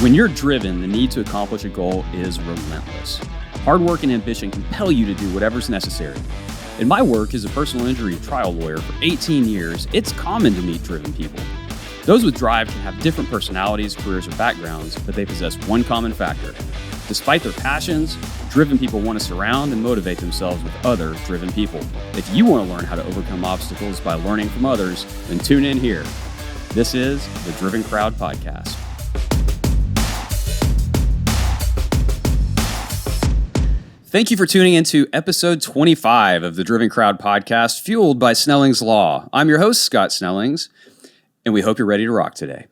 When you're driven, the need to accomplish a goal is relentless. Hard work and ambition compel you to do whatever's necessary. In my work as a personal injury trial lawyer for 18 years, it's common to meet driven people. Those with drive can have different personalities, careers, or backgrounds, but they possess one common factor. Despite their passions, driven people want to surround and motivate themselves with other driven people. If you want to learn how to overcome obstacles by learning from others, then tune in here. This is the Driven Crowd Podcast. Thank you for tuning into episode 25 of the Driven Crowd Podcast, fueled by Snelling's Law. I'm your host, Scott Snellings, and we hope you're ready to rock today.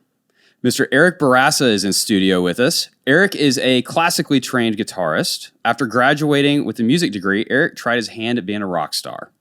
Mr. Eric Bourassa is in studio with us. Eric is a classically trained guitarist. After graduating with a music degree, Eric tried his hand at being a rock star.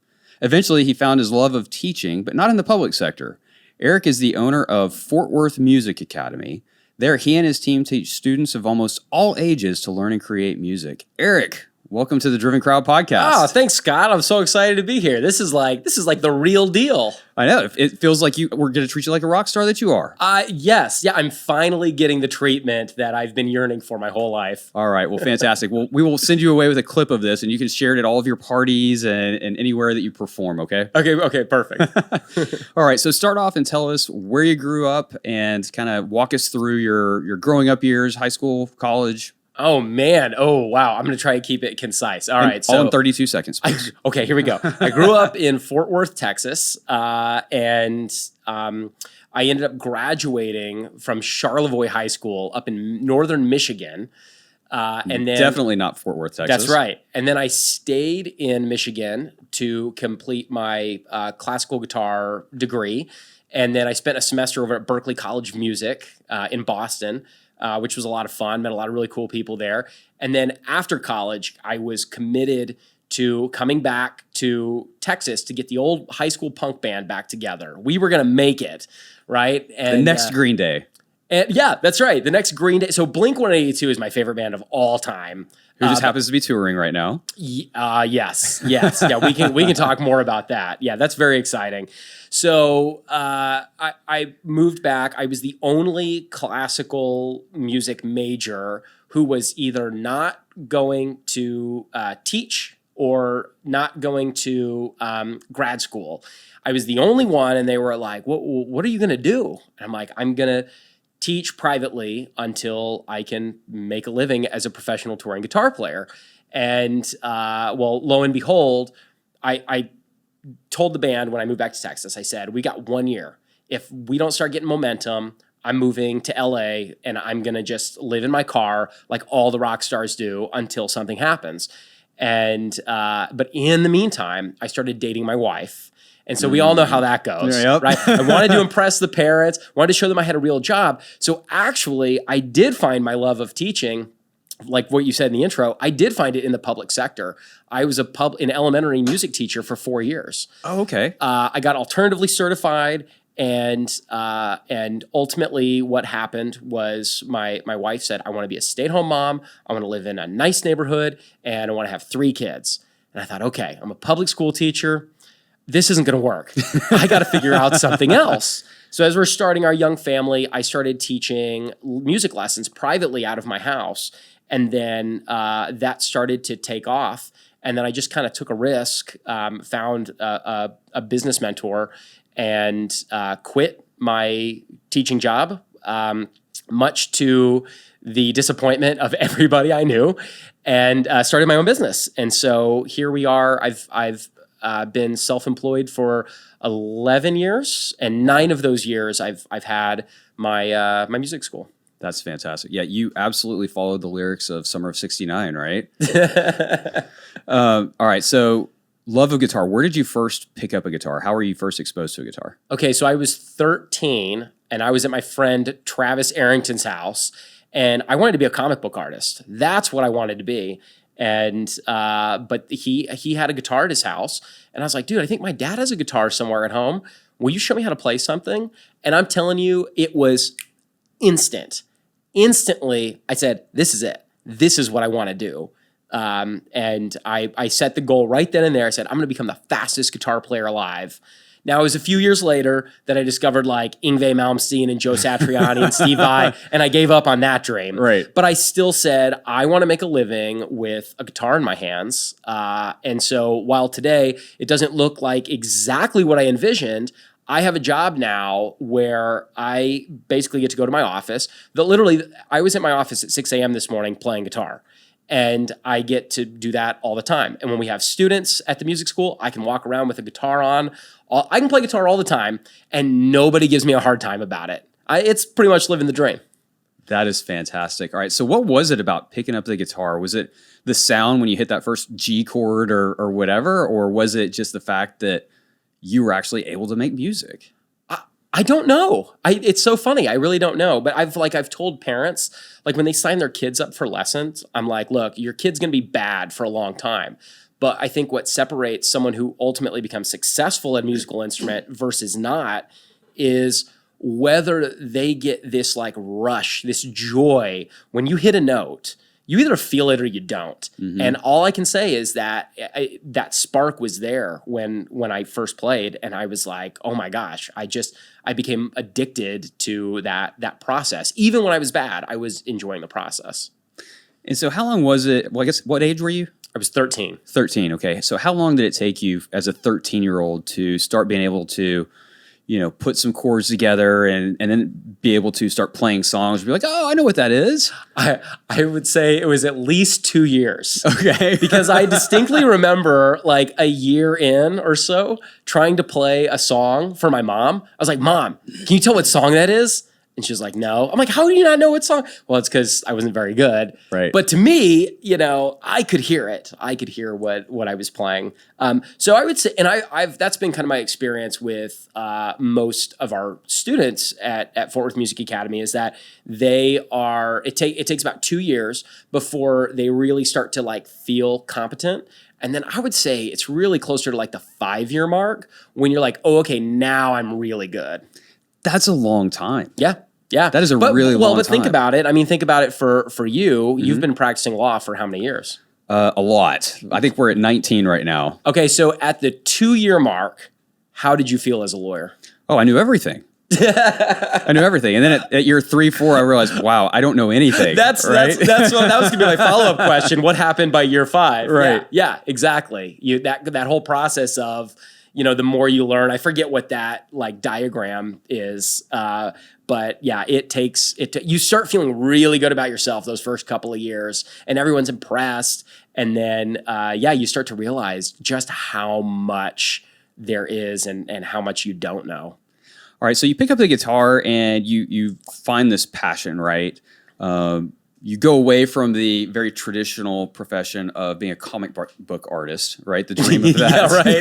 Eventually, he found his love of teaching, but not in the public sector. Eric is the owner of Fort Worth Music Academy. There, he and his team teach students of almost all ages to learn and create music. Eric, welcome to the Driven Crowd Podcast. Oh, thanks, Scott. I'm so excited to be here. This is like the real deal. I know. It feels like we're going to treat you like a rock star that you are. Yes. Yeah, I'm finally getting the treatment that I've been yearning for my whole life. All right. Well, fantastic. Well, we will send you away with a clip of this, and you can share it at all of your parties and anywhere that you perform, okay? Okay, perfect. All right. So start off and tell us where you grew up and kind of walk us through your growing up years, high school, college. Oh, man. Oh, wow. I'm going to try to keep it concise. All right. All in 32 seconds, please. Okay, here we go. I grew up in Fort Worth, Texas, and I ended up graduating from Charlevoix High School up in northern Michigan. And then Definitely not Fort Worth, Texas. That's right. And then I stayed in Michigan to complete my classical guitar degree. And then I spent a semester over at Berklee College of Music in Boston, which was a lot of fun. Met a lot of really cool people there. And then after college, I was committed to coming back to Texas to get the old high school punk band back together. We were going to make it, right? And the next Green Day. And yeah, that's right. The next Green Day. So Blink-182 is my favorite band of all time. Who just happens to be touring right now. Yes. Yeah, we can talk more about that. Yeah, that's very exciting. So I moved back. I was the only classical music major who was either not going to teach or not going to grad school. I was the only one, and they were like, what are you going to do? And I'm like, I'm going to teach privately until I can make a living as a professional touring guitar player. And lo and behold, I told the band when I moved back to Texas, I said, we got 1 year. If we don't start getting momentum, I'm moving to LA and I'm going to just live in my car like all the rock stars do until something happens. And but in the meantime, I started dating my wife. And so we all know how that goes, right? I wanted to impress the parents, wanted to show them I had a real job. So actually, I did find my love of teaching, like what you said in the intro, I did find it in the public sector. I was an elementary music teacher for 4 years. Oh, okay. I got alternatively certified, and ultimately what happened was my wife said, I want to be a stay-at-home mom, I want to live in a nice neighborhood, and I want to have 3 kids. And I thought, okay, I'm a public school teacher. This isn't going to work. I got to figure out something else. So as we're starting our young family, I started teaching music lessons privately out of my house. And then that started to take off. And then I just kind of took a risk, found a business mentor, and quit my teaching job, much to the disappointment of everybody I knew, and started my own business. And so here we are. I've been self-employed for 11 years, and 9 of those years I've had my music school. That's fantastic. Yeah, you absolutely followed the lyrics of Summer of '69, right? All right, so love of guitar. Where did you first pick up a guitar? How were you first exposed to a guitar? Okay, so I was 13, and I was at my friend Travis Arrington's house, and I wanted to be a comic book artist. That's what I wanted to be. And but he had a guitar at his house, and I was like, dude, I think my dad has a guitar somewhere at home. Will you show me how to play something? And I'm telling you, it was instant. Instantly, I said, this is it. This is what I want to do. And I set the goal right then and there. I said, I'm going to become the fastest guitar player alive. Now, it was a few years later that I discovered like Yngwie Malmsteen and Joe Satriani and Steve Vai, and I gave up on that dream. Right. But I still said, I want to make a living with a guitar in my hands. And so while today it doesn't look like exactly what I envisioned, I have a job now where I basically get to go to my office. I was at my office at 6 a.m. this morning playing guitar. And I get to do that all the time. And when we have students at the music school, I can walk around with a guitar on. I can play guitar all the time, and nobody gives me a hard time about it. It's pretty much living the dream. That is fantastic. All right. So what was it about picking up the guitar? Was it the sound when you hit that first G chord or whatever? Or was it just the fact that you were actually able to make music? I don't know. It's so funny. I really don't know. But I've told parents, like when they sign their kids up for lessons, I'm like, look, your kid's going to be bad for a long time. But I think what separates someone who ultimately becomes successful at a musical instrument versus not is whether they get this like rush, this joy when you hit a note. You either feel it or you don't. Mm-hmm. And all I can say is that that spark was there when I first played, and I was like, oh my gosh, I became addicted to that process. Even when I was bad, I was enjoying the process. And so how long was it? Well, I guess, what age were you? I was 13. 13, okay. So how long did it take you as a 13-year-old to start being able to, put some chords together and then be able to start playing songs and be like, oh, I know what that is? I would say it was at least 2 years. Okay. Because I distinctly remember like a year in or so trying to play a song for my mom. I was like, Mom, can you tell what song that is? And she was like, no. I'm like, how do you not know what song? Well, it's because I wasn't very good. Right. But to me, I could hear it. I could hear what I was playing. So I would say, and I've that's been kind of my experience with most of our students at Fort Worth Music Academy is that it takes about 2 years before they really start to like feel competent. And then I would say it's really closer to like the 5-year mark when you're like, oh, okay, now I'm really good. That's a long time. Yeah. That is really long time. But think about it. I mean, think about it for you. Mm-hmm. You've been practicing law for how many years? A lot. I think we're at 19 right now. Okay, so at the 2-year mark, how did you feel as a lawyer? Oh, I knew everything. I knew everything. And then at year 3, 4, I realized, wow, I don't know anything. That was going to be my follow-up question. What happened by year 5? Right. Yeah, exactly. That whole process of, the more you learn, I forget what that like diagram is. But yeah, you start feeling really good about yourself those first couple of years and everyone's impressed. And then, you start to realize just how much there is and how much you don't know. All right. So you pick up the guitar and you find this passion, right? You go away from the very traditional profession of being a comic book artist, right? The dream of that.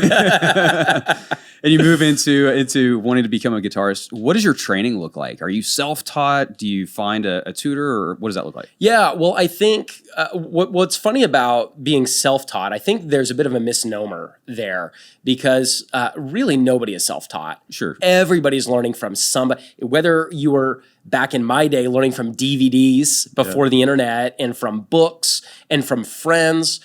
Yeah, right. And you move into wanting to become a guitarist. What does your training look like? Are you self-taught? Do you find a tutor, or what does that look like? Yeah, well, I think what's funny about being self-taught, I think there's a bit of a misnomer there because really nobody is self-taught. Sure. Everybody's learning from somebody, whether you were back in my day learning from DVDs before the internet and from books and from friends,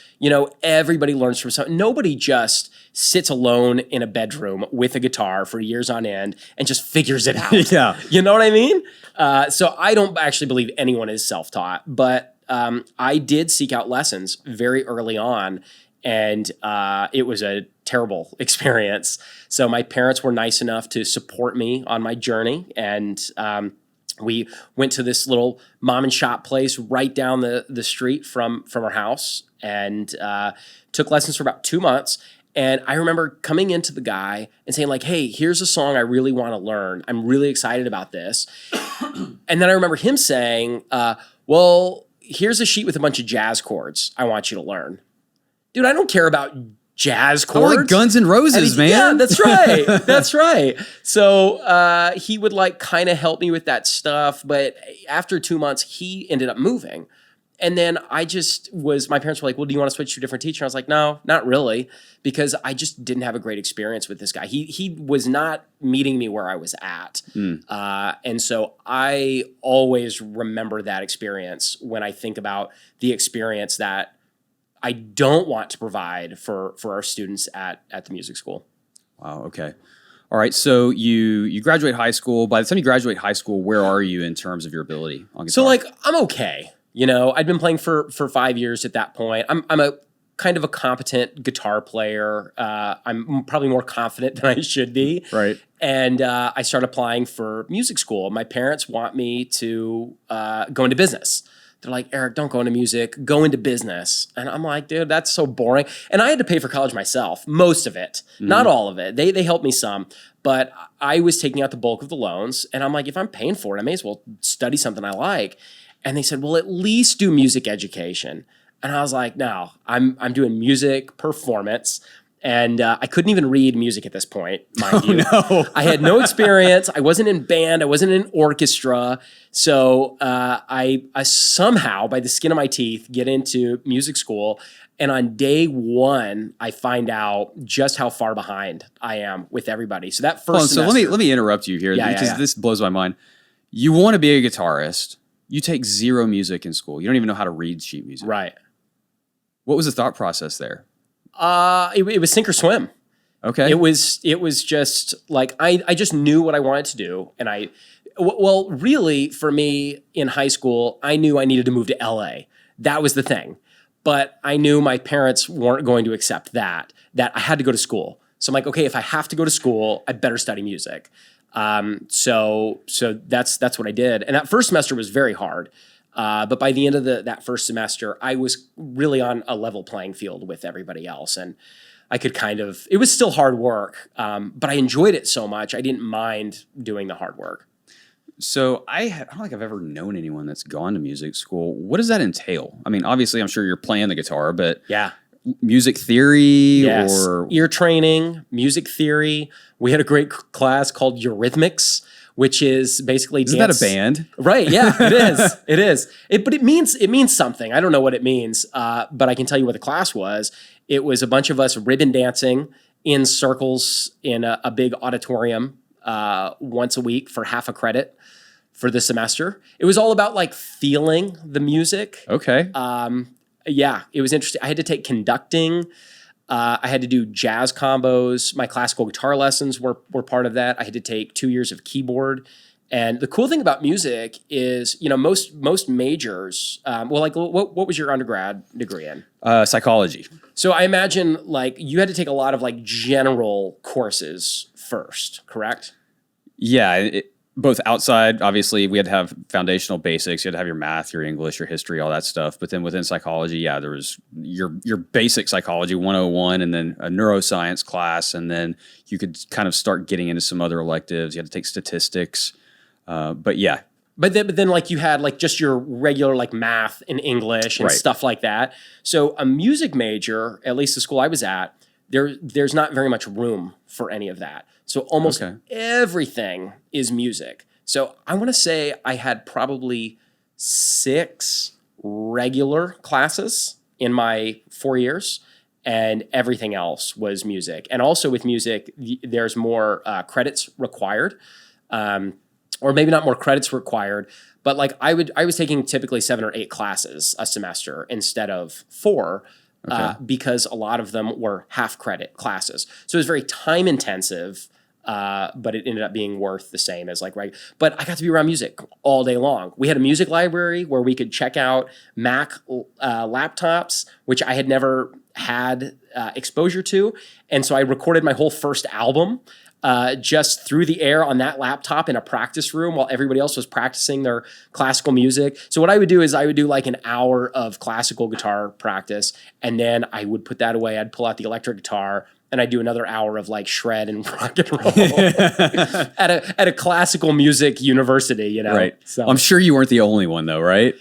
everybody learns from something. Nobody just sits alone in a bedroom with a guitar for years on end and just figures it out. Yeah. You know what I mean? So I don't actually believe anyone is self-taught, but I did seek out lessons very early on, and it was a terrible experience. So my parents were nice enough to support me on my journey, and we went to this little mom and shop place right down the street from our house and took lessons for about 2 months. And I remember coming into the guy and saying like, hey, here's a song I really want to learn. I'm really excited about this. And then I remember him saying, well, here's a sheet with a bunch of jazz chords I want you to learn. Dude, I don't care about jazz chords. I like Guns N' Roses, man. Yeah, that's right. That's right. So he would like kind of help me with that stuff. But after 2 months, he ended up moving. And then my parents were like, well, do you want to switch to a different teacher? I was like, no, not really, because I just didn't have a great experience with this guy. He was not meeting me where I was at. And so I always remember that experience when I think about the experience that I don't want to provide for our students at the music school. Wow. Okay. All right, so you graduate high school. By the time you graduate high school, where are you in terms of your ability on guitar? So like I'm okay. You know, I'd been playing for 5 years at that point. I'm a kind of a competent guitar player. I'm probably more confident than I should be. Right. And I started applying for music school. My parents want me to go into business. They're like, Eric, don't go into music, go into business. And I'm like, dude, that's so boring. And I had to pay for college myself, most of it, not all of it. They helped me some, but I was taking out the bulk of the loans. And I'm like, if I'm paying for it, I may as well study something I like. And they said, well, at least do music education. And I was like, no, I'm doing music performance. And I couldn't even read music at this point, mind you. No. I had no experience. I wasn't in band. I wasn't in orchestra. So I somehow, by the skin of my teeth, get into music school. And on day one, I find out just how far behind I am with everybody. So that first semester, so let me interrupt you here because this blows my mind. You want to be a guitarist. You take zero music in school. You don't even know how to read sheet music. Right. What was the thought process there? It was sink or swim. Okay. It was just like, I just knew what I wanted to do. And well, really for me in high school, I knew I needed to move to LA. That was the thing. But I knew my parents weren't going to accept that I had to go to school. So I'm like, okay, if I have to go to school, I better study music. So that's what I did. And that first semester was very hard. But by the end of that first semester, I was really on a level playing field with everybody else. And I could it was still hard work, but I enjoyed it so much. I didn't mind doing the hard work. So I don't think I've ever known anyone that's gone to music school. What does that entail? I mean, obviously I'm sure you're playing the guitar, but yeah, music theory or ear training, music theory. We had a great class called Eurythmics, which is basically Isn't that a band? Right, yeah, it is. It is. But it means something. I don't know what it means, but I can tell you what the class was. It was a bunch of us ribbon dancing in circles in a big auditorium once a week for half a credit for the semester. It was all about like feeling the music. Okay. Yeah, it was interesting. I had to take conducting. I had to do jazz combos. My classical guitar lessons were part of that. I had to take 2 years of keyboard. And the cool thing about music is, you know, most majors, what was your undergrad degree in? Psychology. So I imagine like you had to take a lot of like general courses first, correct? Yeah, both outside, obviously, we had to have foundational basics. You had to have your math, your English, your history, all that stuff. But then within psychology, yeah, there was your basic psychology 101 and then a neuroscience class. And then you could kind of start getting into some other electives. You had to take statistics. But yeah. But then like you had like just your regular like math and English and stuff like that. So a music major, at least the school I was at, there's not very much room for any of that. So almost everything is music. So I want to say I had probably 6 regular classes in my 4 years, and everything else was music. And also with music, there's more credits required, or maybe not more credits required, but like I was taking typically 7 or 8 classes a semester instead of 4. Because a lot of them were half credit classes. So it was very time intensive, but it ended up being worth the same as like, right. But I got to be around music all day long. We had a music library where we could check out Mac laptops, which I had never had exposure to. And so I recorded my whole first album just through the air on that laptop in a practice room while everybody else was practicing their classical music. So what I would do is I would do like an hour of classical guitar practice, and then I would put that away. I'd pull out the electric guitar, and I'd do another hour of like shred and rock and roll at a classical music university, you know? Right. So I'm sure you weren't the only one though, right?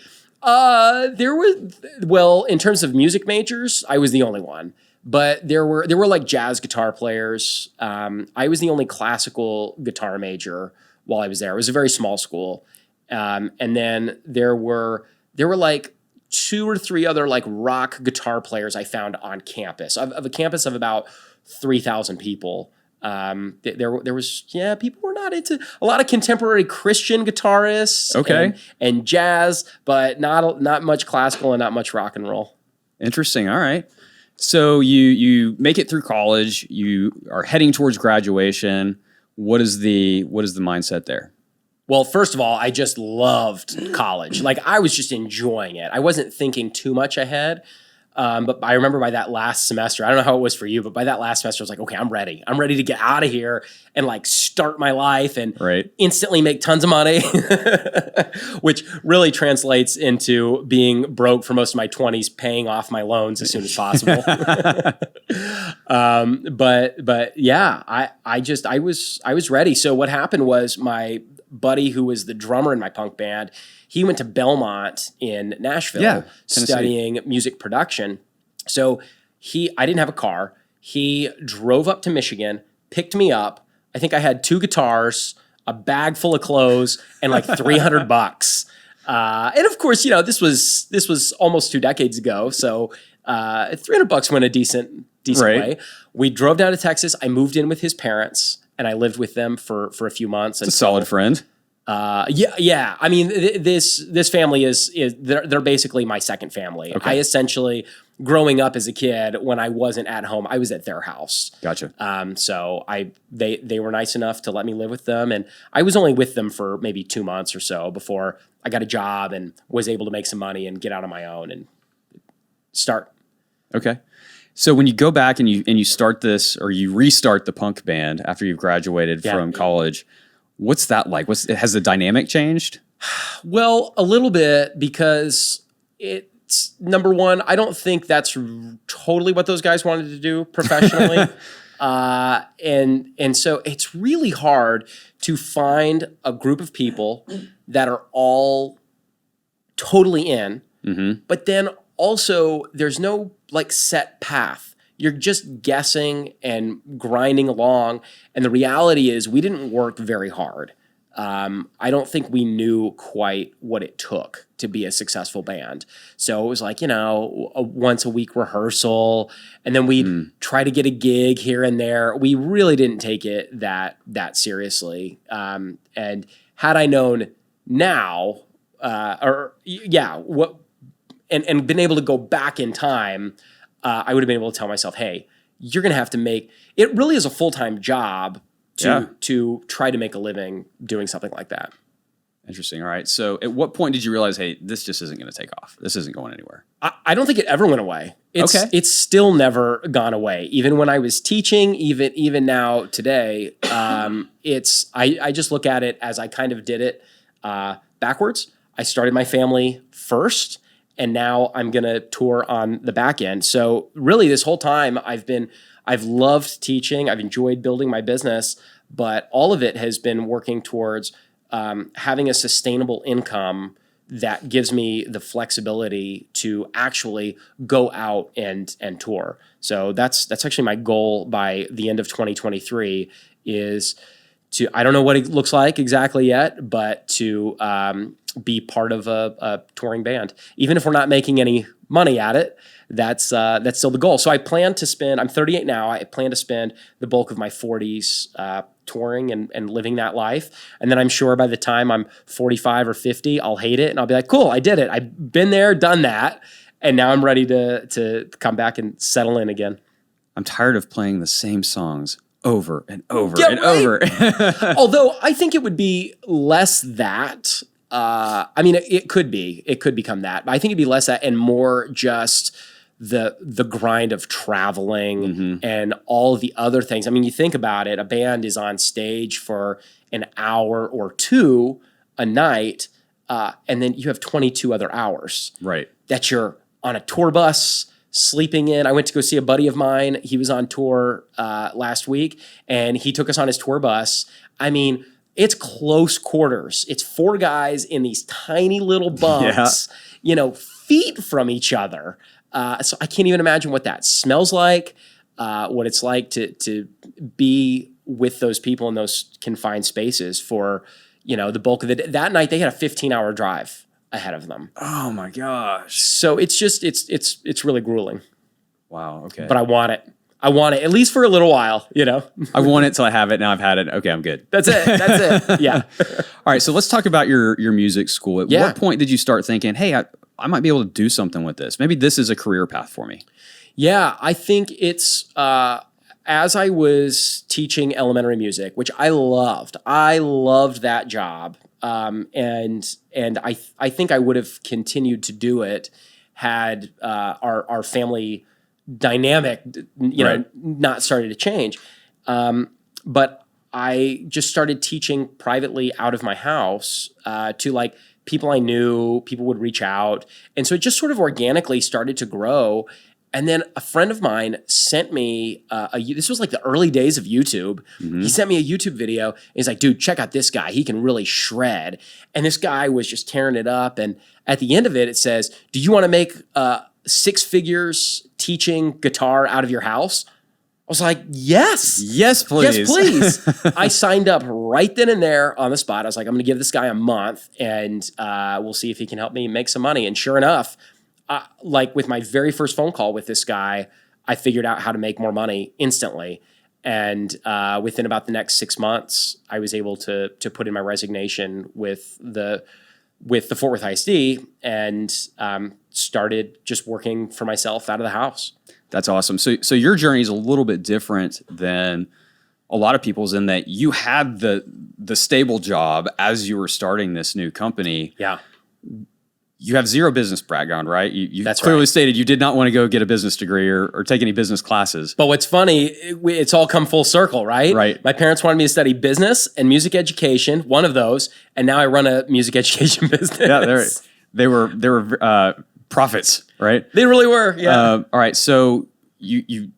In terms of music majors, I was the only one. But there were like jazz guitar players. I was the only classical guitar major while I was there. It was a very small school. And then there were like 2 or 3 other like rock guitar players I found on campus. Of a campus of about 3,000 people. There was people were not into a lot of contemporary Christian guitarists and jazz, but not much classical and not much rock and roll. Interesting. All right. So you make it through college, you are heading towards graduation. What is the mindset there? Well, first of all, I just loved college. Like, I was just enjoying it. I wasn't thinking too much ahead. But I remember by that last semester, I don't know how it was for you, but by that last semester, I was like, okay, I'm ready. I'm ready to get out of here and like start my life and instantly make tons of money, which really translates into being broke for most of my 20s, paying off my loans as soon as possible. But yeah, I was ready. So what happened was my buddy who was the drummer in my punk band, he went to Belmont in Nashville studying music production. So I didn't have a car. He drove up to Michigan, picked me up. I think I had 2 guitars, a bag full of clothes, and like $300. And of course, this was almost 2 decades ago. So $300 went a decent way. We drove down to Texas. I moved in with his parents, and I lived with them for a few months. It's a solid friend. Yeah. I mean, this family is they're basically my second family. Okay. I essentially, growing up as a kid, when I wasn't at home, I was at their house. Gotcha. So they were nice enough to let me live with them, and I was only with them for maybe 2 months or so before I got a job and was able to make some money and get out on my own and start. Okay. So when you go back and you start this, or you restart the punk band after you've graduated from college, what's that like? Has the dynamic changed? Well, a little bit, because it's, number one, I don't think that's totally what those guys wanted to do professionally. And so it's really hard to find a group of people that are all totally in, but then also there's no like set path. You're just guessing and grinding along. And the reality is we didn't work very hard. I don't think we knew quite what it took to be a successful band. So it was like, a once a week rehearsal, and then we'd try to get a gig here and there. We really didn't take it that seriously. And had I known now, and been able to go back in time, I would have been able to tell myself, hey, you're going to have to make – it really is a full-time job to try to make a living doing something like that. Interesting. All right. So at what point did you realize, hey, this just isn't going to take off? This isn't going anywhere. I don't think it ever went away. It's still never gone away. Even when I was teaching, even now today, I just look at it as I kind of did it backwards. I started my family first, and now I'm going to tour on the back end. So really this whole time I've loved teaching. I've enjoyed building my business, but all of it has been working towards having a sustainable income that gives me the flexibility to actually go out and tour. So that's actually my goal by the end of 2023 is to, I don't know what it looks like exactly yet, but to be part of a touring band. Even if we're not making any money at it, that's still the goal. So I plan to spend, I'm 38 now, I plan to spend the bulk of my 40s touring and living that life. And then I'm sure by the time I'm 45 or 50, I'll hate it and I'll be like, cool, I did it. I've been there, done that. And now I'm ready to come back and settle in again. I'm tired of playing the same songs over and over and over. Although I think it would be less that. I mean, it could become that, but I think it'd be less that and more just the grind of traveling and all the other things. I mean, you think about it, a band is on stage for an hour or two a night, and then you have 22 other hours. Right. That you're on a tour bus, sleeping in. I went to go see a buddy of mine. He was on tour last week, and he took us on his tour bus. I mean, it's close quarters. It's 4 guys in these tiny little bunks, feet from each other. So I can't even imagine what that smells like, what it's like to be with those people in those confined spaces for, the bulk of the day. That night they had a 15-hour drive ahead of them. Oh my gosh. So it's just, it's really grueling. Wow. Okay. But I want it. I want it, at least for a little while, I want it till I have it. Now I've had it. Okay, I'm good. That's it. Yeah. All right, so let's talk about your music school. At what point did you start thinking, hey, I might be able to do something with this? Maybe this is a career path for me. Yeah, I think it's, as I was teaching elementary music, which I loved that job. And I think I would have continued to do it had our family dynamic, not started to change. But I just started teaching privately out of my house to like people I knew. People would reach out, and so it just sort of organically started to grow. And then a friend of mine sent me this was like the early days of YouTube. He sent me a YouTube video. And he's like, dude, check out this guy. He can really shred. And this guy was just tearing it up. And at the end of it, it says, do you want to make 6 figures teaching guitar out of your house? I was like, yes. Yes, please. Yes, please. I signed up right then and there on the spot. I was like, I'm going to give this guy a month and we'll see if he can help me make some money. And sure enough, like with my very first phone call with this guy, I figured out how to make more money instantly. And within about the next 6 months, I was able to put in my resignation with the Fort Worth ISD and started just working for myself out of the house. That's awesome. So your journey is a little bit different than a lot of people's in that you had the stable job as you were starting this new company. Yeah. You have zero business background, right? You That's clearly right. stated you did not want to go get a business degree or take any business classes. But what's funny, it's all come full circle, right? Right. My parents wanted me to study business and music education, one of those, and now I run a music education business. Yeah, they were prophets, right? They really were. Yeah. All right, so you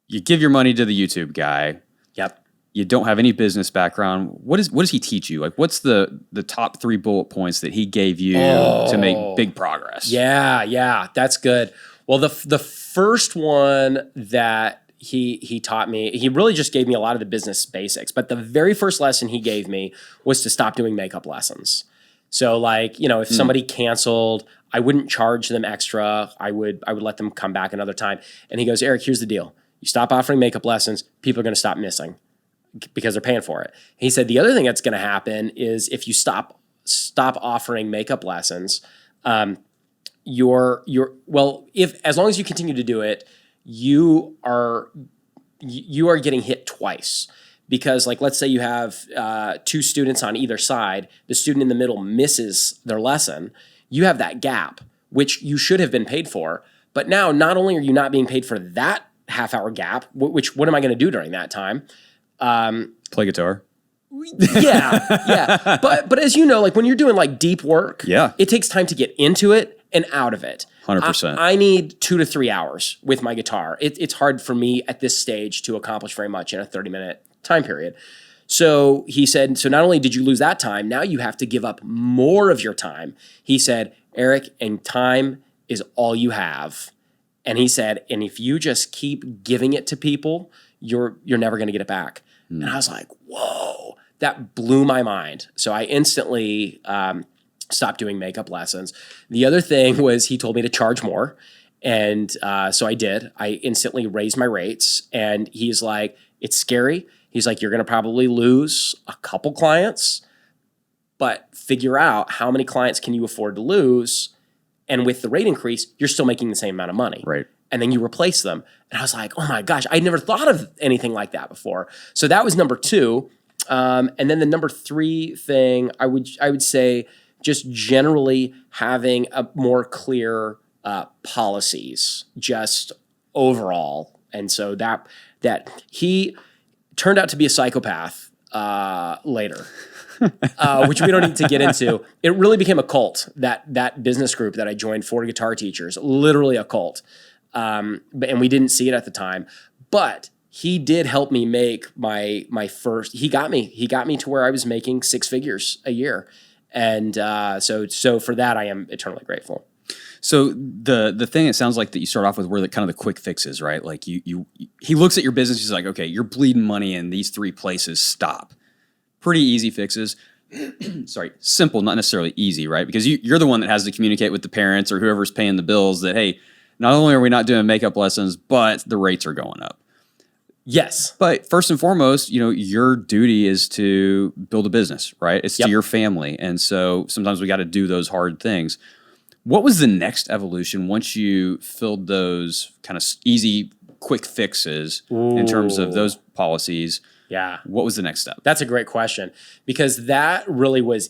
give your money to the YouTube guy. Yep. You don't have any business background. What does he teach you? Like, what's the top 3 bullet points that he gave you to make big progress? Yeah, that's good. Well, the first one that he taught me, he really just gave me a lot of the business basics. But the very first lesson he gave me was to stop doing makeup lessons. So, like, if somebody canceled, I wouldn't charge them extra. I would let them come back another time. And he goes, Eric, here's the deal: you stop offering makeup lessons, people are going to stop missing, because they're paying for it. He said the other thing that's going to happen is if you stop offering makeup lessons, as long as you continue to do it, you are getting hit twice. Because, like, let's say you have 2 students on either side, the student in the middle misses their lesson, you have that gap, which you should have been paid for. But now, not only are you not being paid for that half-hour gap, what am I going to do during that time? Play guitar. Yeah. But as you know, like when you're doing like deep work, it takes time to get into it and out of it. 100%. I need 2 to 3 hours with my guitar. It's hard for me at this stage to accomplish very much in a 30-minute time period. So he said, so not only did you lose that time, now you have to give up more of your time. He said, Eric, and time is all you have. And he said, and if you just keep giving it to people, you're never going to get it back. And I was like, whoa, that blew my mind. So I instantly stopped doing makeup lessons. The other thing was he told me to charge more. And so I did. I instantly raised my rates. And he's like, it's scary. He's like, you're going to probably lose a couple clients, but figure out how many clients can you afford to lose. And with the rate increase, you're still making the same amount of money. Right. And then you replace them. And I was like, oh my gosh, I'd never thought of anything like that before. So that was number 2. And then the number 3 thing, I would say just generally having a more clear policies, just overall. And so that he turned out to be a psychopath later. Which we don't need to get into. It really became a cult, that business group that I joined for guitar teachers, literally a cult. And we didn't see it at the time, but he did help me make my first, he got me to where I was making 6 figures a year. And so for that, I am eternally grateful. So the thing it sounds like that you start off with were the kind of the quick fixes, right? Like he looks at your business, he's like, okay, you're bleeding money in these 3 places, stop. Pretty easy fixes. Sorry, simple, not necessarily easy, right? Because you're the one that has to communicate with the parents or whoever's paying the bills that, hey, not only are we not doing makeup lessons, but the rates are going up. Yes. But first and foremost, your duty is to build a business, right? It's to your family. And so sometimes we got to do those hard things. What was the next evolution once you filled those kind of easy quick fixes in terms of those policies. Yeah. What was the next step? That's a great question, because that really was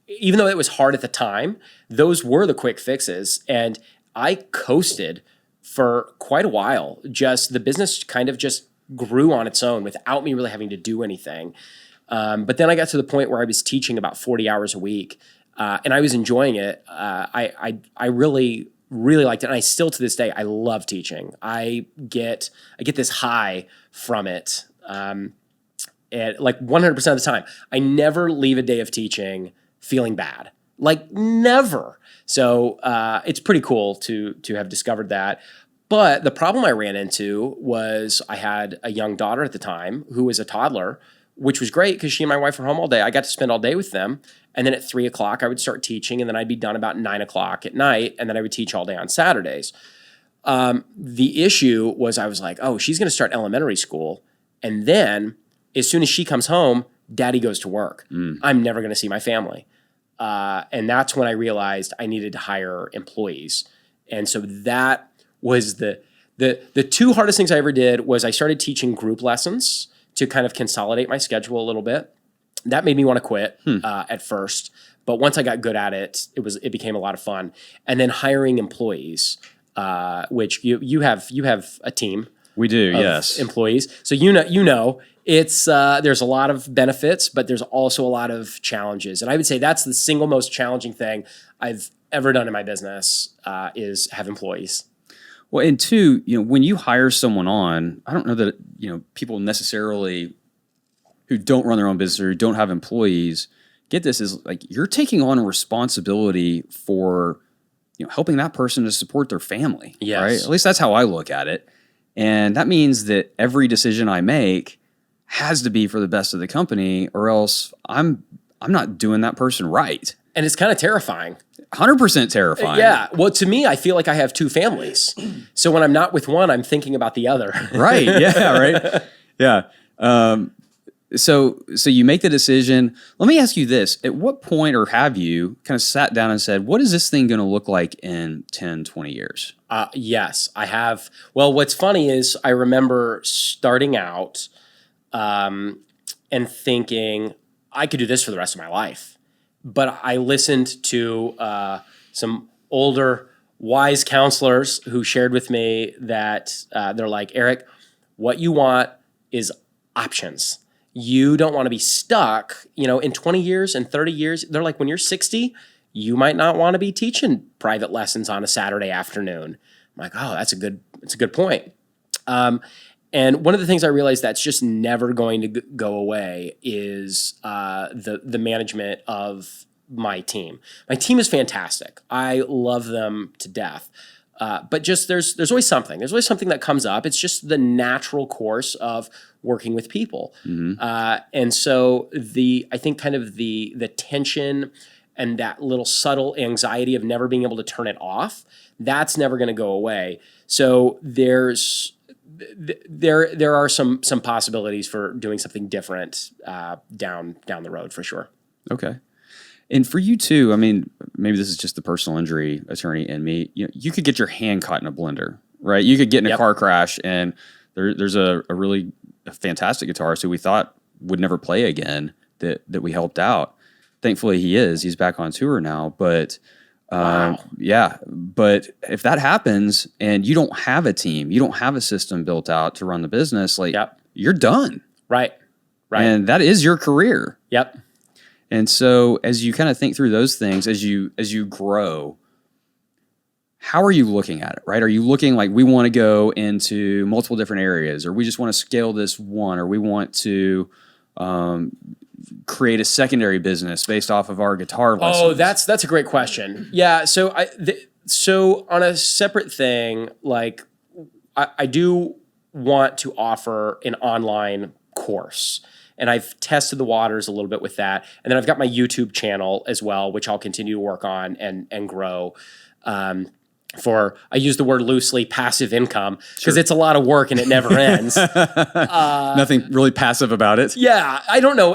even though it was hard at the time, those were the quick fixes. And I coasted for quite a while. Just the business kind of just grew on its own without me really having to do anything. But then I got to the point where I was teaching about 40 hours a week, and I was enjoying it. I really liked it, and I still to this day I love teaching. I get this high from it, and like 100% of the time. I never leave a day of teaching feeling bad, like never. So it's pretty cool to have discovered that. But the problem I ran into was I had a young daughter at the time who was a toddler, which was great because she and my wife were home all day. I got to spend all day with them. And then at 3 o'clock, I would start teaching, and then I'd be done about 9 o'clock at night, and then I would teach all day on Saturdays. The issue was I was like, oh, she's going to start elementary school. And then as soon as she comes home, daddy goes to work. I'm never going to see my family. And that's when I realized I needed to hire employees. And so that was the two hardest things I ever did was I started teaching group lessons to kind of consolidate my schedule a little bit. That made me want to quit at first, but once I got good at it, it became a lot of fun. And then hiring employees, which you have a team. We do, of yes. employees. So you know it's there's a lot of benefits, but there's also a lot of challenges. And I would say that's the single most challenging thing I've ever done in my business is have employees. Well, and two, when you hire someone on, I don't know that, people necessarily who don't run their own business or who don't have employees get this is like you're taking on a responsibility for, helping that person to support their family. Yes. Right? At least that's how I look at it. And that means that every decision I make has to be for the best of the company, or else I'm not doing that person right. And it's kind of terrifying. 100% terrifying. Yeah. Well, to me, I feel like I have two families. So when I'm not with one, I'm thinking about the other. Right. Yeah. Right. Yeah. So you make the decision. Let me ask you this. At what point, or have you kind of sat down and said, what is this thing going to look like in 10, 20 years? Yes, I have. Well, what's funny is I remember starting out and thinking I could do this for the rest of my life. But I listened to some older, wise counselors who shared with me that they're like, Eric, what you want is options. You don't want to be stuck, in 20 years and 30 years. They're like, when you're 60, you might not want to be teaching private lessons on a Saturday afternoon. I'm like, oh, that's a good point. And one of the things I realized that's just never going to go away is the management of my team. My team is fantastic. I love them to death. But just there's always something. There's always something that comes up. It's just the natural course of working with people. And so I think kind of the tension and that little subtle anxiety of never being able to turn it off, that's never going to go away. So there are some possibilities for doing something different down the road for sure. Okay. And for you too, I mean, maybe this is just the personal injury attorney in me. You could get your hand caught in a blender, right? You could get in a car crash, and there's a really fantastic guitarist who we thought would never play again that we helped out. Thankfully, he is. He's back on tour now. But Wow. Yeah, but if that happens and you don't have a team, you don't have a system built out to run the business, you're done. Right. And that is your career. Yep. And so as you kind of think through those things, as you grow, how are you looking at it, right? Are you looking like we want to go into multiple different areas, or we just want to scale this one, or we want to create a secondary business based off of our guitar lessons? Oh, that's a great question. Yeah. So so on a separate thing, like I do want to offer an online course. And I've tested the waters a little bit with that. And then I've got my YouTube channel as well, which I'll continue to work on and grow. I use the word loosely, passive income, because it's a lot of work and it never ends. Nothing really passive about it. Yeah, I don't know.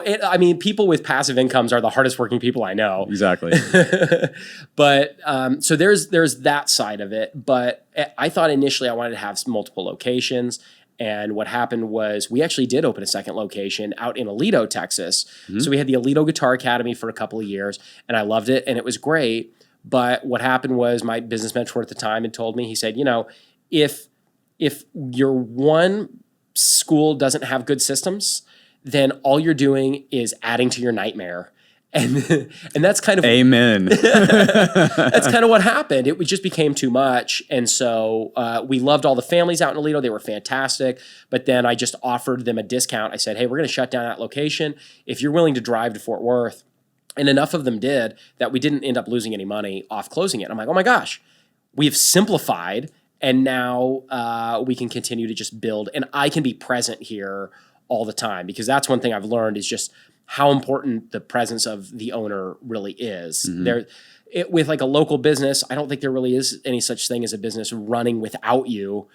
People with passive incomes are the hardest working people I know. Exactly. But so there's that side of it. But I thought initially I wanted to have multiple locations. And what happened was we actually did open a second location out in Aledo, Texas. Mm-hmm. So we had the Aledo Guitar Academy for a couple of years, and I loved it, and it was great. But what happened was my business mentor at the time had told me, he said, if your one school doesn't have good systems, then all you're doing is adding to your nightmare. And that's kind of amen. That's kind of what happened. It just became too much, and so we loved all the families out in Aledo. They were fantastic. But then I just offered them a discount. I said, "Hey, we're going to shut down that location if you're willing to drive to Fort Worth." And enough of them did that we didn't end up losing any money off closing it. And I'm like, "Oh my gosh, we've simplified, and now we can continue to just build, and I can be present here all the time," because that's one thing I've learned is just how important the presence of the owner really is. Mm-hmm. With like a local business, I don't think there really is any such thing as a business running without you.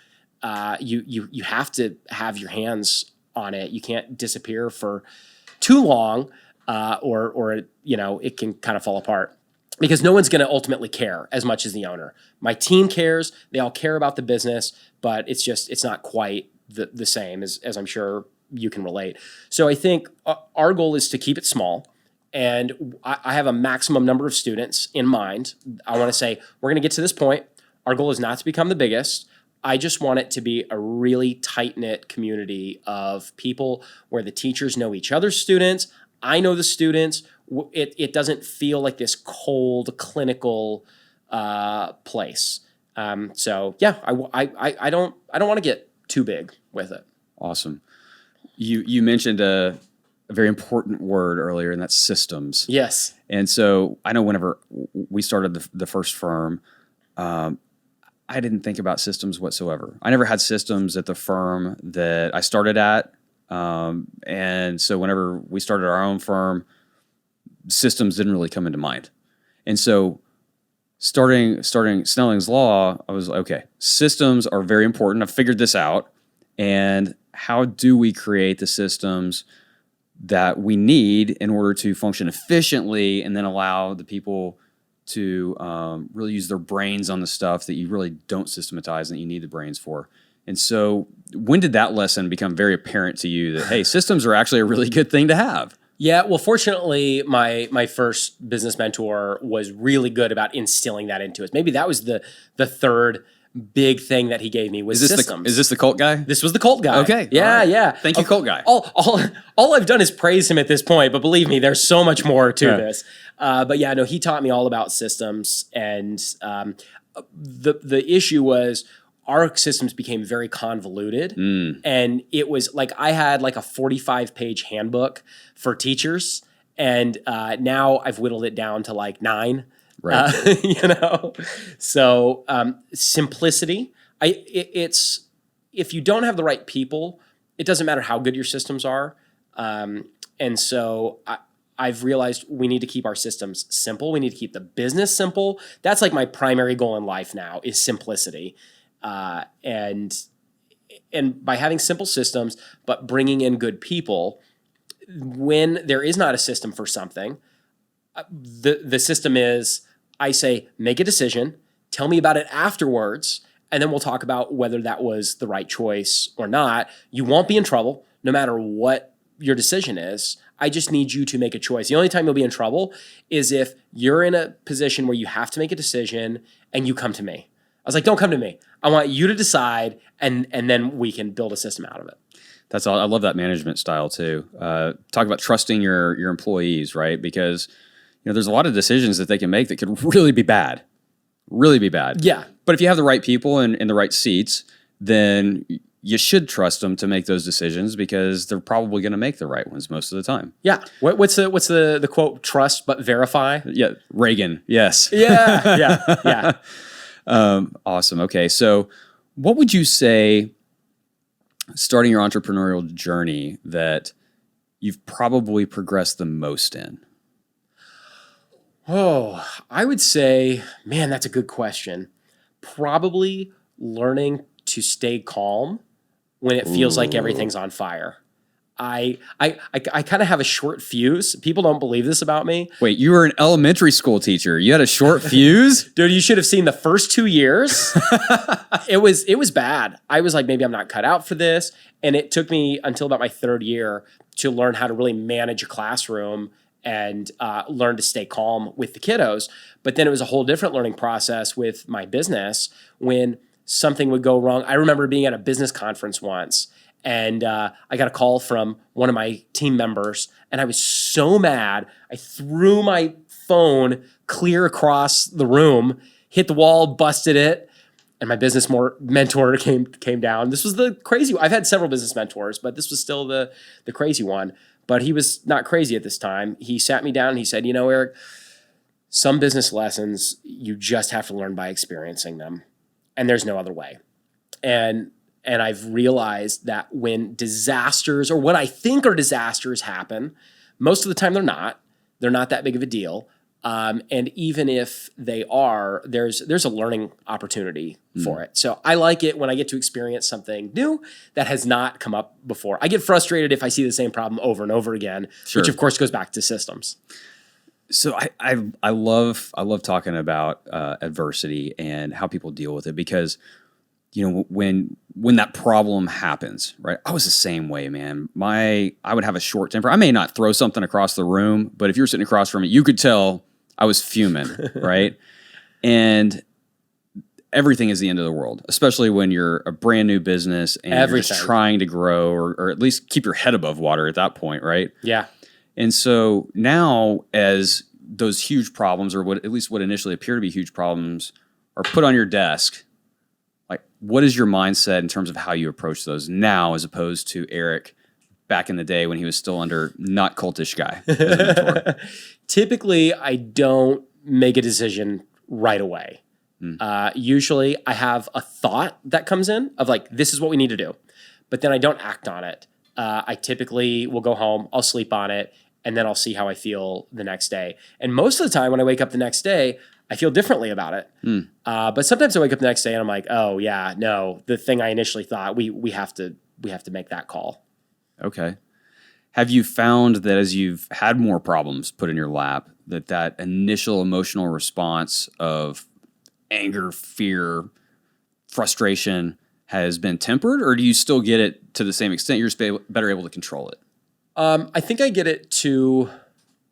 You have to have your hands on it. You can't disappear for too long, or it can kind of fall apart. Because no one's going to ultimately care as much as the owner. My team cares; they all care about the business, but it's not quite the same as I'm sure you can relate. So I think our goal is to keep it small, and I have a maximum number of students in mind. I want to say we're going to get to this point. Our goal is not to become the biggest. I just want it to be a really tight-knit community of people where the teachers know each other's students. I know the students. It doesn't feel like this cold clinical place. So yeah, I don't want to get too big with it. Awesome. You mentioned a very important word earlier, and that's systems. Yes. And so I know whenever we started the first firm, I didn't think about systems whatsoever. I never had systems at the firm that I started at. And so whenever we started our own firm, systems didn't really come into mind. And so starting Snelling's Law, I was like, okay, systems are very important. I've figured this out. And how do we create the systems that we need in order to function efficiently and then allow the people to really use their brains on the stuff that you really don't systematize and that you need the brains for? And so when did that lesson become very apparent to you that, hey, systems are actually a really good thing to have? Yeah, well, fortunately, my first business mentor was really good about instilling that into us. Maybe that was the third big thing that he gave me was systems. Is this the cult guy? This was the cult guy. Okay. Yeah, right. yeah. Thank you, cult guy. All I've done is praise him at this point, but believe me, there's so much more to this. But yeah, no, he taught me all about systems, and the issue was our systems became very convoluted, and it was like I had like a 45-page handbook for teachers, and now I've whittled it down to like 9. Right. So simplicity. It's if you don't have the right people, it doesn't matter how good your systems are. And so I've realized we need to keep our systems simple. We need to keep the business simple. That's like my primary goal in life now is simplicity. And by having simple systems, but bringing in good people, when there is not a system for something, the system is, I say, make a decision, tell me about it afterwards, and then we'll talk about whether that was the right choice or not. You won't be in trouble no matter what your decision is. I just need you to make a choice. The only time you'll be in trouble is if you're in a position where you have to make a decision and you come to me. I was like, don't come to me. I want you to decide, and then we can build a system out of it. That's all. I love that management style too. Talk about trusting your employees, right? Because there's a lot of decisions that they can make that could really be bad. Yeah. But if you have the right people in the right seats, then you should trust them to make those decisions because they're probably going to make the right ones most of the time. Yeah. What's the quote? Trust but verify. Yeah. Reagan. Yes. Yeah. Awesome. Okay. So what would you say starting your entrepreneurial journey that you've probably progressed the most in? Oh, I would say, man, that's a good question. Probably learning to stay calm when it feels like everything's on fire. I kind of have a short fuse. People don't believe this about me. Wait, you were an elementary school teacher. You had a short fuse? Dude, you should have seen the first 2 years. It was bad. I was like, maybe I'm not cut out for this. And it took me until about my third year to learn how to really manage a classroom and learn to stay calm with the kiddos. But then it was a whole different learning process with my business when something would go wrong. I remember being at a business conference once, and I got a call from one of my team members, and I was so mad. I threw my phone clear across the room, hit the wall, busted it, and my business mentor came down. This was the crazy one. I've had several business mentors, but this was still the crazy one. But he was not crazy at this time. He sat me down and he said, Eric, some business lessons you just have to learn by experiencing them, and there's no other way. And I've realized that when disasters, or what I think are disasters, happen, most of the time they're not. They're not that big of a deal. And even if they are, there's a learning opportunity for it. So I like it when I get to experience something new that has not come up before. I get frustrated if I see the same problem over and over again, which of course goes back to systems. So I love talking about adversity and how people deal with it, because when that problem happens, right? I was the same way, man. I would have a short temper. I may not throw something across the room, but if you're sitting across from me, you could tell I was fuming, right? And everything is the end of the world, especially when you're a brand new business and you're just trying to grow or at least keep your head above water at that point, right? Yeah. And so now, as those huge problems, or at least what initially appear to be huge problems, are put on your desk, like, what is your mindset in terms of how you approach those now, as opposed to Eric back in the day when he was still under not cultish guy as a mentor? Typically, I don't make a decision right away. Usually, I have a thought that comes in of like, this is what we need to do, but then I don't act on it. I typically will go home, I'll sleep on it, and then I'll see how I feel the next day. And most of the time when I wake up the next day, I feel differently about it. But sometimes I wake up the next day and I'm like, oh yeah, no, the thing I initially thought, we have to make that call. Okay. Have you found that as you've had more problems put in your lap, that initial emotional response of anger, fear, frustration has been tempered, or do you still get it to the same extent? You're just better able to control it? I think I get it to,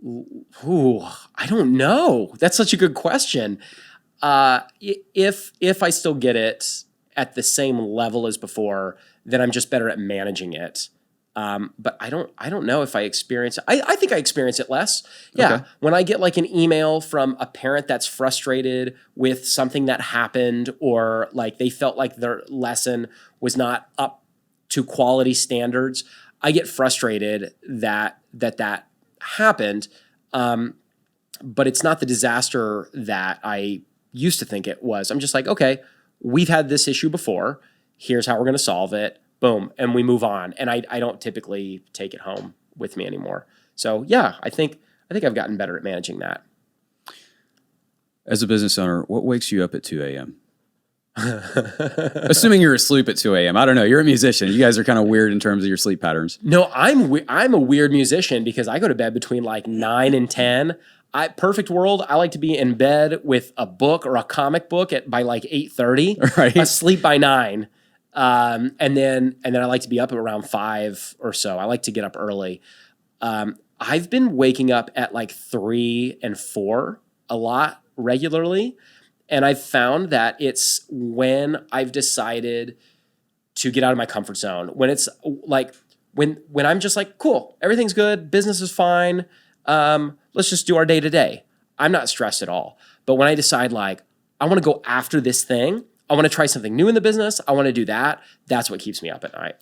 I don't know. That's such a good question. If I still get it at the same level as before, then I'm just better at managing it. But I don't know if I experience it. I think I experience it less. Yeah. Okay. When I get like an email from a parent that's frustrated with something that happened, or like they felt like their lesson was not up to quality standards, I get frustrated that happened. But it's not the disaster that I used to think it was. I'm just like, okay, we've had this issue before. Here's how we're going to solve it. Boom. And we move on. And I don't typically take it home with me anymore. So yeah, I think I've gotten better at managing that. As a business owner, what wakes you up at 2 a.m.? Assuming you're asleep at 2 a.m. I don't know. You're a musician. You guys are kind of weird in terms of your sleep patterns. No, I'm a weird musician because I go to bed between like 9 and 10. Perfect world, I like to be in bed with a book or a comic book by like 8:30. Right. Asleep by 9. And then I like to be up at around 5 or so. I like to get up early. I've been waking up at like 3 and 4 a lot regularly. And I've found that it's when I've decided to get out of my comfort zone, when it's like, when I'm just like, cool, everything's good, business is fine, let's just do our day to day. I'm not stressed at all. But when I decide like, I want to go after this thing, I want to try something new in the business, I want to do that, that's what keeps me up at night.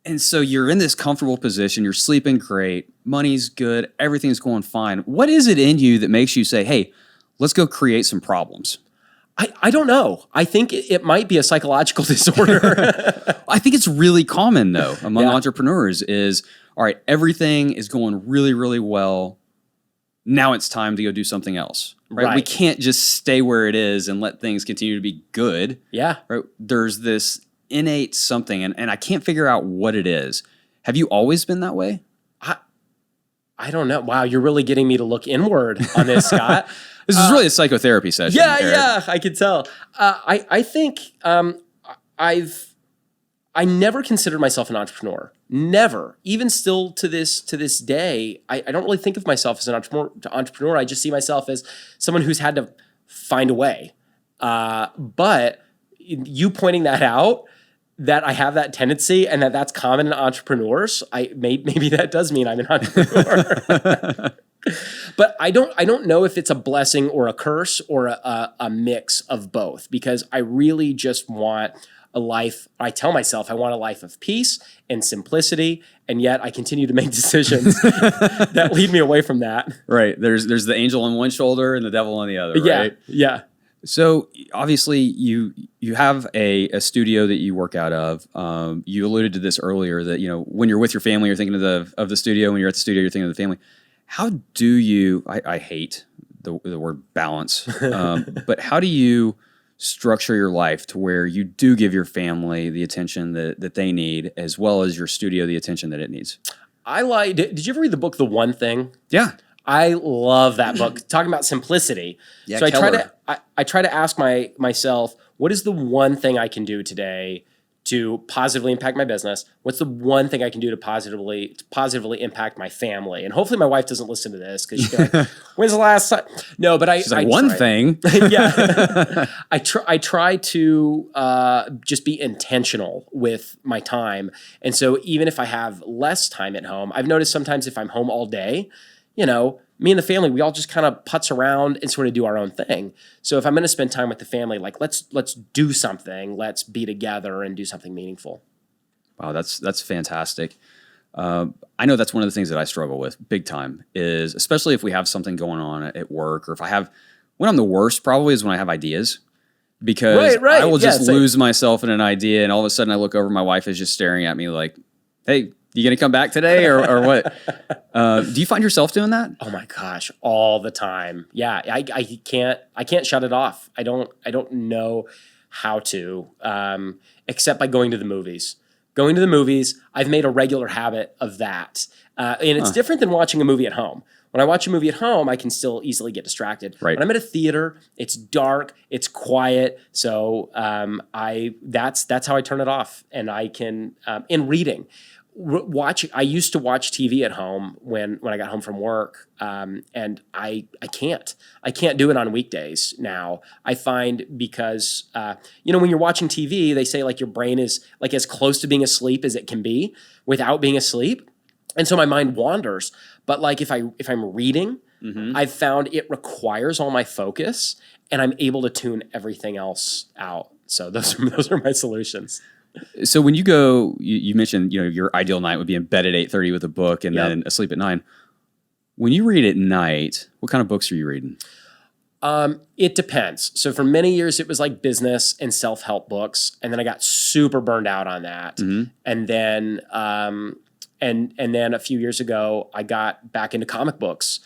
And so you're in this comfortable position, you're sleeping great, money's good, everything's going fine. What is it in you that makes you say, hey, let's go create some problems? I don't know. I think it might be a psychological disorder. I think it's really common, though, among entrepreneurs is, all right, everything is going really, really well. now it's time to go do something else. Right? We can't just stay where it is and let things continue to be good. Yeah. Right? There's this innate something, and I can't figure out what it is. Have you always been that way? I don't know. Wow, you're really getting me to look inward on this, Scott. This is really a psychotherapy session. Yeah, Eric. yeah, I could tell. I think I never considered myself an entrepreneur. Never. Even still to this day, I don't really think of myself as an entrepreneur. I just see myself as someone who's had to find a way. But you pointing that out, that I have that tendency and that's common in entrepreneurs, maybe that does mean I'm an entrepreneur. But I don't know if it's a blessing or a curse or a mix of both, because I really just want a life. I tell myself I want a life of peace and simplicity, and yet I continue to make decisions that lead me away from that. Right. There's the angel on one shoulder and the devil on the other, right? Yeah. So obviously you have a studio that you work out of. You alluded to this earlier that, when you're with your family, you're thinking of the studio. When you're at the studio, you're thinking of the family. How do you, I hate the word balance, but how do you structure your life to where you do give your family the attention that they need, as well as your studio the attention that it needs? Did you ever read the book, The One Thing? Yeah. I love that book, talking about simplicity. Yeah, so I try to ask myself, what is the one thing I can do today to positively impact my business? What's the one thing I can do to positively impact my family? And hopefully my wife doesn't listen to this, because she's like, when's the last time? No, but She's like, one thing. Yeah. I try to just be intentional with my time. And so even if I have less time at home, I've noticed sometimes if I'm home all day, me and the family, we all just kind of putz around and sort of do our own thing. So if I'm going to spend time with the family, like let's do something, let's be together and do something meaningful. Wow, that's fantastic. I know that's one of the things that I struggle with big time, is especially if we have something going on at work, or when I'm the worst probably is when I have ideas, because I will just lose myself in an idea, and all of a sudden I look over, my wife is just staring at me like, hey, you going to come back today or what? Do you find yourself doing that? Oh my gosh, all the time. Yeah, I can't shut it off. I don't know how to, except by going to the movies. Going to the movies, I've made a regular habit of that. And it's different than watching a movie at home. When I watch a movie at home, I can still easily get distracted. Right. When I'm at a theater, it's dark, it's quiet. So that's how I turn it off. And I can, in reading, I used to watch TV at home when I got home from work, and I can't do it on weekdays now. I find because when you're watching TV, they say like your brain is like as close to being asleep as it can be without being asleep, and so my mind wanders. But like if I'm reading, I've found it requires all my focus, and I'm able to tune everything else out. So those are my solutions. So when you go, you mentioned, your ideal night would be in bed at 8:30 with a book and then asleep at 9. When you read at night, what kind of books are you reading? It depends. So for many years, it was like business and self-help books. And then I got super burned out on that. Mm-hmm. And then, and then a few years ago, I got back into comic books.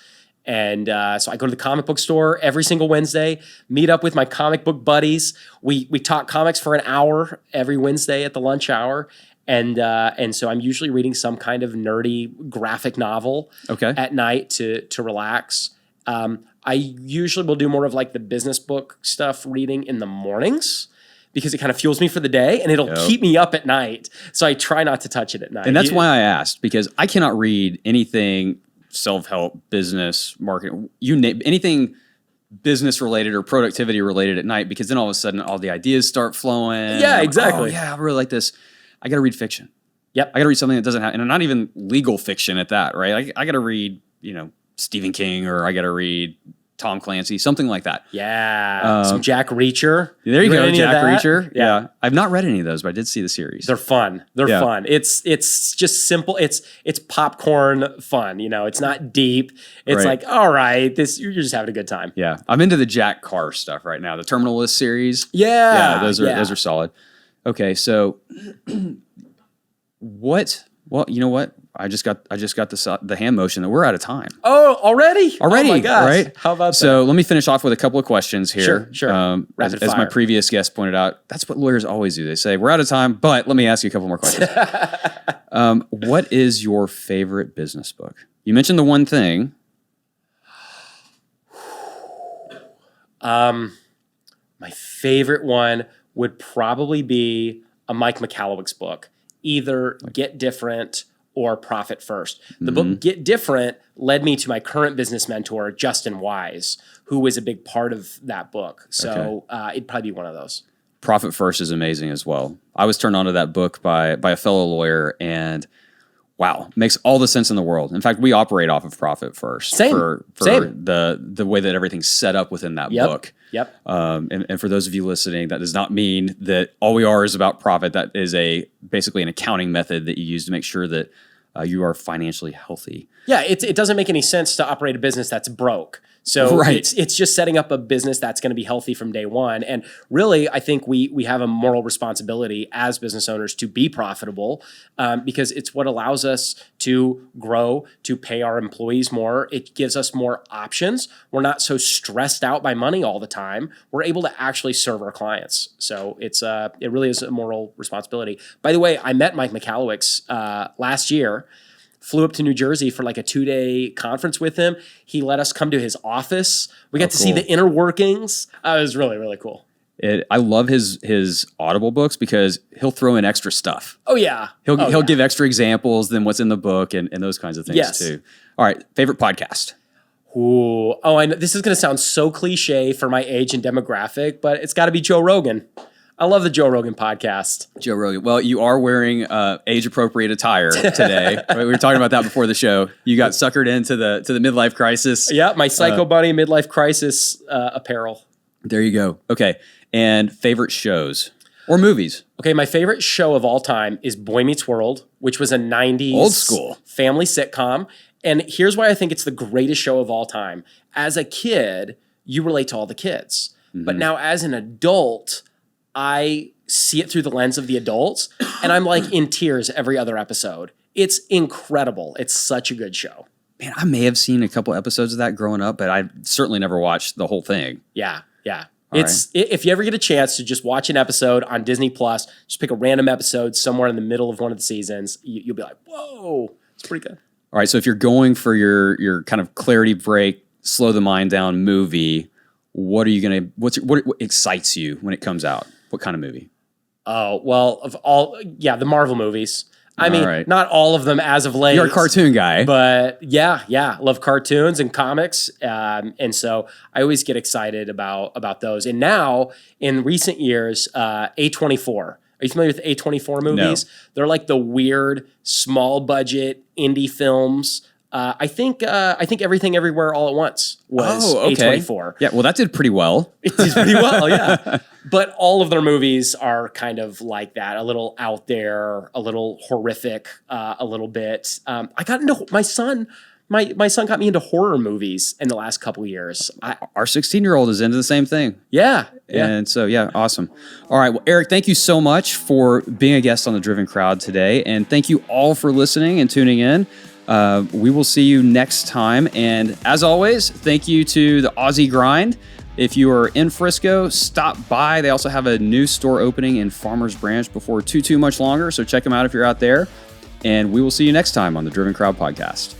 And so I go to the comic book store every single Wednesday, meet up with my comic book buddies. We talk comics for an hour every Wednesday at the lunch hour. And so I'm usually reading some kind of nerdy graphic novel at night to relax. I usually will do more of like the business book stuff reading in the mornings, because it kind of fuels me for the day and it'll keep me up at night. So I try not to touch it at night. And that's why I asked, because I cannot read anything self-help, business, marketing, anything business related or productivity related at night, because then all of a sudden all the ideas start flowing. Yeah, exactly. Oh, yeah, I really like this. I got to read fiction. Yep. I got to read something that doesn't have, and not even legal fiction at that, right? I got to read, Stephen King, or I got to read Tom Clancy, something like that. Yeah. Some Jack Reacher. There you go, Jack Reacher. Yeah. I've not read any of those, but I did see the series. They're fun. They're fun. It's just simple. It's popcorn fun. It's not deep. It's like, all right, you're just having a good time. Yeah. I'm into the Jack Carr stuff right now. The Terminalist series. Yeah. Those are solid. Okay. So well, you know what? I just got the hand motion that we're out of time. Oh, already? Already, Oh my gosh. right? How about So let me finish off with a couple of questions here. Sure. As Rapid my fire. previous guest pointed out, that's what lawyers always do. They say, we're out of time, but let me ask you a couple more questions. What is your favorite business book? You mentioned The One Thing. My favorite one would probably be a Mike Michalowicz book, either Get Different or Profit First. The book Get Different led me to my current business mentor, Justin Wise, who was a big part of that book. So it'd probably be one of those. Profit First is amazing as well. I was turned on to that book by a fellow lawyer, and wow, makes all the sense in the world. In fact, we operate off of Profit First for the way that everything's set up within that book. Yep. And for those of you listening, that does not mean that all we are is about profit. That is basically an accounting method that you use to make sure that you are financially healthy. Yeah, it doesn't make any sense to operate a business that's broke. So it's just setting up a business that's going to be healthy from day one. And really, I think we have a moral responsibility as business owners to be profitable because it's what allows us to grow, to pay our employees more. It gives us more options. We're not so stressed out by money all the time. We're able to actually serve our clients. So it really is a moral responsibility. By the way, I met Mike Michalowicz last year. Flew up to New Jersey for like a 2-day conference with him. He let us come to his office. We got to see the inner workings. It was really, really cool. I love his Audible books because he'll throw in extra stuff. Oh, yeah. He'll give extra examples than what's in the book and those kinds of things too. All right, favorite podcast? Ooh. Oh, I know this is going to sound so cliche for my age and demographic, but it's got to be Joe Rogan. I love the Joe Rogan podcast. Joe Rogan. Well, you are wearing age-appropriate attire today. We were talking about that before the show. You got suckered into the midlife crisis. Yeah, my Psycho Bunny midlife crisis apparel. There you go. Okay, and favorite shows or movies? Okay, my favorite show of all time is Boy Meets World, which was a 90s old school family sitcom. And here's why I think it's the greatest show of all time. As a kid, you relate to all the kids. But now as an adult, I see it through the lens of the adults, and I'm like in tears every other episode. It's incredible. It's such a good show. Man, I may have seen a couple episodes of that growing up, but I certainly never watched the whole thing. Yeah. If you ever get a chance to just watch an episode on Disney Plus, just pick a random episode somewhere in the middle of one of the seasons, you'll be like, whoa, it's pretty good. All right, so if you're going for your kind of clarity break, slow the mind down movie, what excites you when it comes out? What kind of movie? Oh, well, the Marvel movies. I mean, not all of them as of late. You're a cartoon guy. But yeah. Love cartoons and comics. And so I always get excited about those. And now, in recent years, A24. Are you familiar with A24 movies? No. They're like the weird, small budget indie films. I think Everything Everywhere All at Once was A24. Yeah, well, that did pretty well. It did pretty well, yeah. But all of their movies are kind of like that, a little out there, a little horrific, a little bit. I got into my son got me into horror movies in the last couple of years. Our 16-year-old is into the same thing. Yeah. And so, awesome. All right, well, Eric, thank you so much for being a guest on The Driven Crowd today. And thank you all for listening and tuning in. We will see you next time. And as always, thank you to the Aussie Grind. If you are in Frisco, stop by. They also have a new store opening in Farmers Branch before too much longer. So check them out if you're out there. And we will see you next time on the Driven Crowd Podcast.